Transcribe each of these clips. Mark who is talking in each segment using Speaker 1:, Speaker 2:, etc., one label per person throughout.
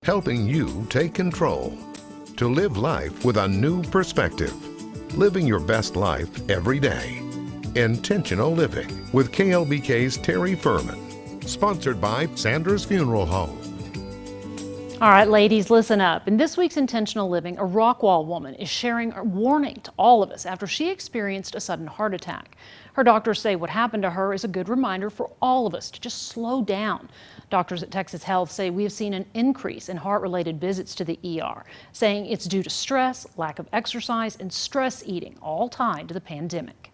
Speaker 1: helping you take control to live life with a new perspective. Living your best life every day. Intentional Living with KLBK's Terri Furman. Sponsored by Sanders Funeral Home.
Speaker 2: All right, ladies, listen up. In this week's Intentional Living, a Rockwall woman is sharing a warning to all of us after she experienced a sudden heart attack. Her doctors say what happened to her is a good reminder for all of us to just slow down. Doctors at Texas Health say we have seen an increase in heart-related visits to the ER, saying it's due to stress, lack of exercise, and stress eating, all tied to the pandemic.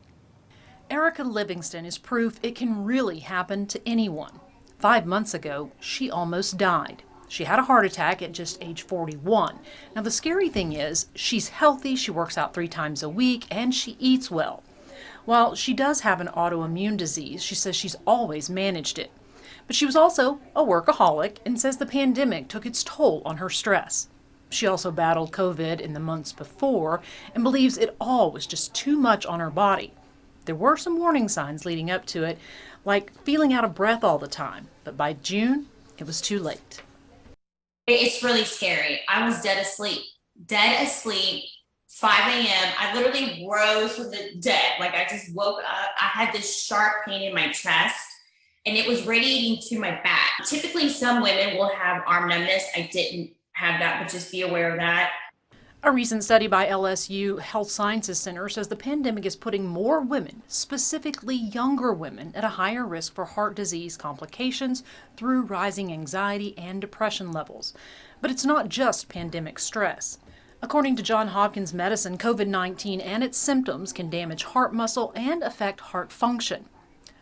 Speaker 2: Erica Livingston is proof it can really happen to anyone. 5 months ago, she almost died. She had a heart attack at just age 41. Now, the scary thing is she's healthy, she works out 3 times a week, and she eats well. While she does have an autoimmune disease, she says she's always managed it. But she was also a workaholic and says the pandemic took its toll on her stress. She also battled COVID in the months before and believes it all was just too much on her body. There were some warning signs leading up to it, like feeling out of breath all the time, but by June, it was too late.
Speaker 3: It's really scary. I was dead asleep, 5 a.m. I literally rose from the dead. Like, I just woke up. I had this sharp pain in my chest and it was radiating to my back. Typically, some women will have arm numbness. I didn't have that, but just be aware of that.
Speaker 2: A recent study by LSU Health Sciences Center says the pandemic is putting more women, specifically younger women, at a higher risk for heart disease complications through rising anxiety and depression levels. But it's not just pandemic stress. According to Johns Hopkins Medicine, COVID-19 and its symptoms can damage heart muscle and affect heart function.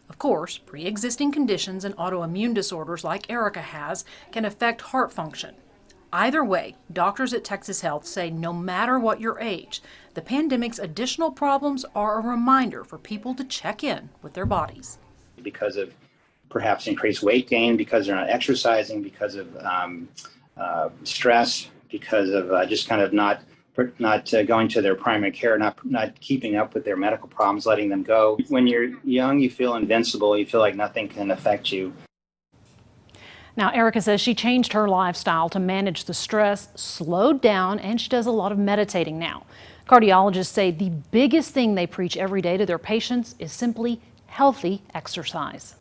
Speaker 2: Of course, pre-existing conditions and autoimmune disorders like Erica has can affect heart function. Either way, doctors at Texas Health say no matter what your age, the pandemic's additional problems are a reminder for people to check in with their bodies.
Speaker 4: Because of perhaps increased weight gain, because they're not exercising, because of stress, because of just kind of not going to their primary care, not keeping up with their medical problems, letting them go. When you're young, you feel invincible. You feel like nothing can affect you.
Speaker 2: Now, Erica says she changed her lifestyle to manage the stress, slowed down, and she does a lot of meditating now. Cardiologists say the biggest thing they preach every day to their patients is simply healthy exercise.